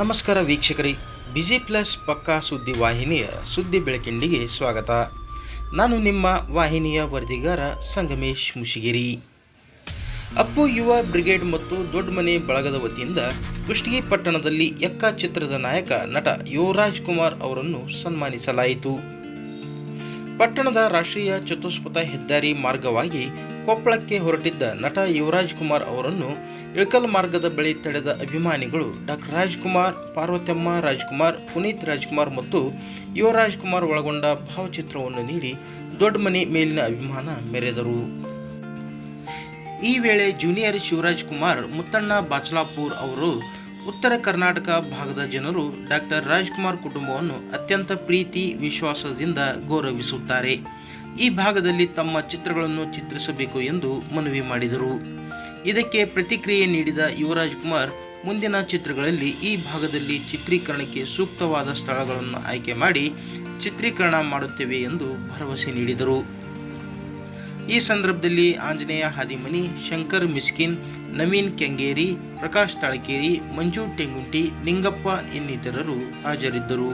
ನಮಸ್ಕಾರ ವೀಕ್ಷಕರೇ, busy plus ಪಕ್ಕಾ ಸುದ್ದಿ ವಾಹಿನಿಯ ಸುದ್ದಿ ಬೆಳಕಿಂಡಿಗೆ ಸ್ವಾಗತ. ನಾನು ನಿಮ್ಮ ವಾಹಿನಿಯ ವರದಿಗಾರ ಸಂಗಮೇಶ್ ಮುಶಿಗೇರಿ. ಅಪ್ಪು ಯುವ ಬ್ರಿಗೇಡ್ ಮತ್ತು ದೊಡ್ಡಮನೆ ಬಳಗದ ವತಿಯಿಂದ ಕುಷ್ಟಗಿ ಪಟ್ಟಣದಲ್ಲಿ ಯಕ್ಕ ಚಿತ್ರದ ನಾಯಕ ನಟ ಯುವರಾಜ್ ಕುಮಾರ್ ಅವರನ್ನು ಸನ್ಮಾನಿಸಲಾಯಿತು. ಪಟ್ಟಣದ ರಾಷ್ಟ್ರೀಯ ಚತುಷ್ಪಥ ಹೆದ್ದಾರಿ ಮಾರ್ಗವಾಗಿ ಕೊಪ್ಪಳಕ್ಕೆ ಹೊರಟಿದ್ದ ನಟ ಯುವರಾಜ್ ಕುಮಾರ್ ಅವರನ್ನು ಇಳಕಲ್ ಮಾರ್ಗದ ಬಳಿ ತಡೆದ ಅಭಿಮಾನಿಗಳು ಡಾಕ್ಟರ್ ರಾಜ್ಕುಮಾರ್, ಪಾರ್ವತಮ್ಮ ರಾಜ್ಕುಮಾರ್, ಪುನೀತ್ ರಾಜ್ಕುಮಾರ್ ಮತ್ತು ಯುವರಾಜ್ ಕುಮಾರ್ ಒಳಗೊಂಡ ಭಾವಚಿತ್ರವನ್ನು ನೀಡಿ ದೊಡ್ಡಮನೆ ಮೇಲಿನ ಅಭಿಮಾನ ಮೆರೆದರು. ಈ ವೇಳೆ ಜೂನಿಯರ್ ಶಿವರಾಜ್ ಕುಮಾರ್, ಮುತ್ತಣ್ಣ ಬಾಚಲಾಪುರ್ ಅವರು ಉತ್ತರ ಕರ್ನಾಟಕ ಭಾಗದ ಜನರು ಡಾಕ್ಟರ್ ರಾಜ್ಕುಮಾರ್ ಕುಟುಂಬವನ್ನು ಅತ್ಯಂತ ಪ್ರೀತಿ ವಿಶ್ವಾಸದಿಂದ ಗೌರವಿಸುತ್ತಾರೆ. ಈ ಭಾಗದಲ್ಲಿ ತಮ್ಮ ಚಿತ್ರಗಳನ್ನು ಚಿತ್ರಿಸಬೇಕು ಎಂದು ಮನವಿ ಮಾಡಿದರು. ಇದಕ್ಕೆ ಪ್ರತಿಕ್ರಿಯೆ ನೀಡಿದ ಯುವರಾಜ್ ಕುಮಾರ್, ಮುಂದಿನ ಚಿತ್ರಗಳಲ್ಲಿ ಈ ಭಾಗದಲ್ಲಿ ಚಿತ್ರೀಕರಣಕ್ಕೆ ಸೂಕ್ತವಾದ ಸ್ಥಳಗಳನ್ನು ಆಯ್ಕೆ ಮಾಡಿ ಚಿತ್ರೀಕರಣ ಮಾಡುತ್ತೇವೆ ಎಂದು ಭರವಸೆ ನೀಡಿದರು. ಈ ಸಂದರ್ಭದಲ್ಲಿ ಆಂಜನೇಯ ಹಾದಿಮನಿ, ಶಂಕರ್ ಮಿಸ್ಕಿನ್, ನವೀನ್ ಕೆಂಗೇರಿ, ಪ್ರಕಾಶ್ ತಾಳಕೇರಿ, ಮಂಜು ಟೆಂಗುಂಟಿ, ನಿಂಗಪ್ಪ ಇನ್ನಿತರರು ಹಾಜರಿದ್ದರು.